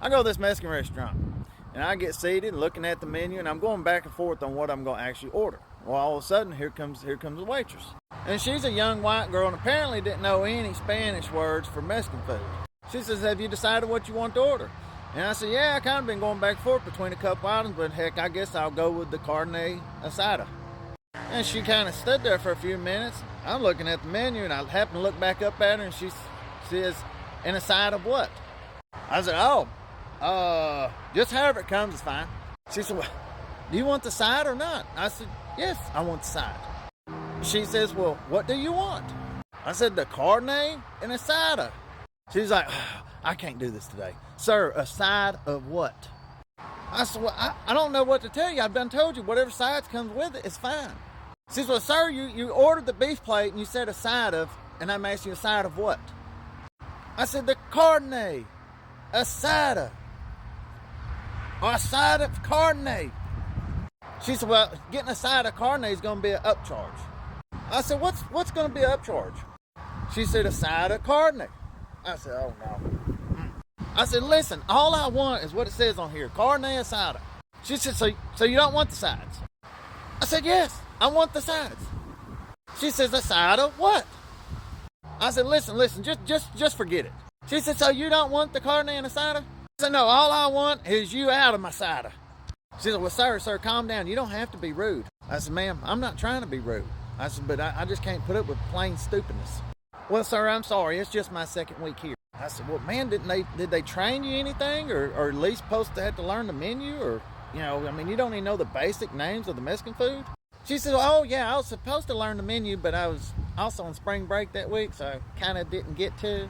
I go to this Mexican restaurant, and I get seated looking at the menu, and I'm going back and forth on what I'm going to actually order. Well, all of a sudden, here comes the waitress. And she's a young white girl and apparently didn't know any Spanish words for Mexican food. She says, have you decided what you want to order? And I said, yeah, I kind of been going back and forth between a couple items, but heck, I guess I'll go with the carne asada. And she kind of stood there for a few minutes. I'm looking at the menu, and I happen to look back up at her, and she says, an aside of what? I said, just however it comes is fine. She said, well, do you want the side or not? I said, yes, I want the side. She says, well, what do you want? I said, the carne and asada. She's like, I can't do this today. Sir, a side of what? I said, well, I don't know what to tell you. I've done told you whatever sides comes with it is fine. She says, well, sir, you ordered the beef plate and you said a side of, and I'm asking you a side of what? I said, the carne, asada, or a side of carne. She said, well, getting a side of carne is going to be an upcharge. I said, what's going to be an upcharge? She said, a side of carne. I said, oh no. I said, listen, all I want is what it says on here, carne asada. She said, so you don't want the sides? I said, yes, I want the sides. She says, asada what? I said, listen, just forget it. She said, so you don't want the carne and asada? I said, no, all I want is you out of my asada. She said, well, sir, calm down. You don't have to be rude. I said, ma'am, I'm not trying to be rude. I said, but I just can't put up with plain stupidness. Well, sir, I'm sorry. It's just my second week here. I said, well, man, did they train you anything? Or at least supposed to have to learn the menu? Or, you don't even know the basic names of the Mexican food? She said, oh, yeah, I was supposed to learn the menu, but I was also on spring break that week, so I kind of didn't get to.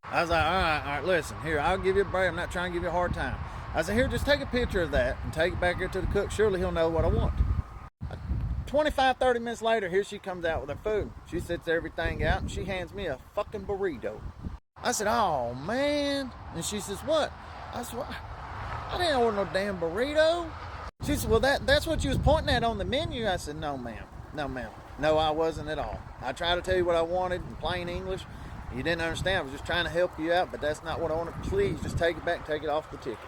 I was like, all right, listen, here, I'll give you a break. I'm not trying to give you a hard time. I said, here, just take a picture of that and take it back here to the cook. Surely he'll know what I want. 25, 30 minutes later, here she comes out with her food. She sets everything out, and she hands me a fucking burrito. I said, oh, man. And she says, what? I said, well, I didn't order no damn burrito. She said, well, that's what you was pointing at on the menu. I said, no, ma'am. No, I wasn't at all. I tried to tell you what I wanted in plain English. You didn't understand. I was just trying to help you out, but that's not what I wanted. Please, just take it back and take it off the ticket.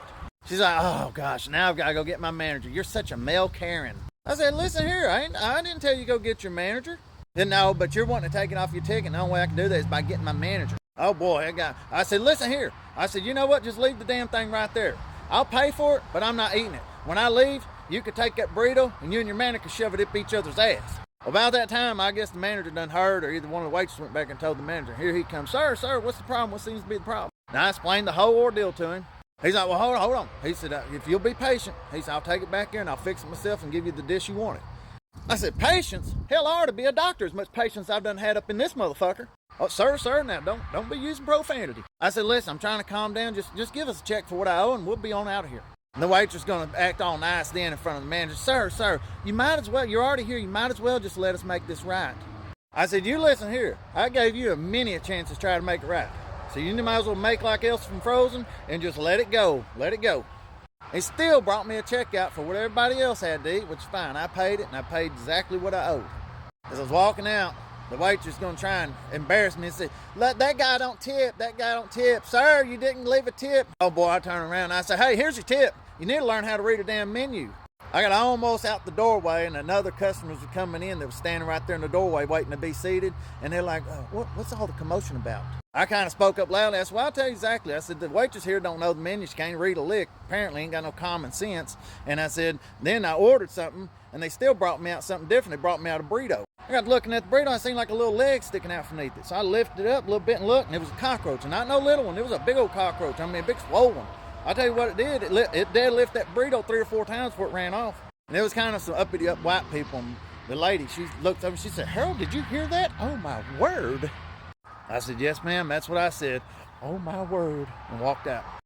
She's like, oh, gosh, now I've got to go get my manager. You're such a male Karen. I said, listen here, I didn't tell you to go get your manager. Then, no, but you're wanting to take it off your ticket, and the only way I can do that is by getting my manager. Oh, boy, I said, listen here. I said, you know what? Just leave the damn thing right there. I'll pay for it, but I'm not eating it. When I leave, you could take that burrito, and you and your manager could shove it up each other's ass. About that time, I guess the manager done heard, or either one of the waitresses went back and told the manager, here he comes. Sir, what's the problem? What seems to be the problem? And I explained the whole ordeal to him. He's like, well, hold on. He said, if you'll be patient, he said, I'll take it back here and I'll fix it myself and give you the dish you wanted. I said, patience? Hell, I ought to be a doctor as much patience I've done had up in this motherfucker. Oh, sir, now don't be using profanity. I said, listen, I'm trying to calm down. Just give us a check for what I owe and we'll be on out of here. And the waitress is going to act all nice then in front of the manager. Sir, you might as well, you're already here. You might as well just let us make this right. I said, you listen here. I gave you a many a chance to try to make it right. So you might as well make like Elsa from Frozen and just let it go. Let it go. He still brought me a check out for what everybody else had to eat, which is fine. I paid it, and I paid exactly what I owed. As I was walking out, the waitress is going to try and embarrass me and say, that guy don't tip. Sir, you didn't leave a tip. Oh, boy, I turn around and I say, hey, here's your tip. You need to learn how to read a damn menu. I got almost out the doorway, and another customers were coming in that was standing right there in the doorway waiting to be seated, and they're like, what's all the commotion about? I kind of spoke up loudly. I said, well, I'll tell you exactly. I said, the waitress here don't know the menu. She can't read a lick. Apparently ain't got no common sense. And I said, then I ordered something, and they still brought me out something different. They brought me out a burrito. I got looking at the burrito, I seen like a little leg sticking out from underneath it. So I lifted it up a little bit and looked, and it was a cockroach. And not no little one. It was a big old cockroach. I mean, a big swollen one. I'll tell you what it did. It did lift that burrito 3 or 4 times before it ran off. And it was kind of some uppity up white people. And the lady, she looked over and she said, Harold, did you hear that? Oh, my word. I said, yes, ma'am, that's what I said. Oh, my word. And walked out.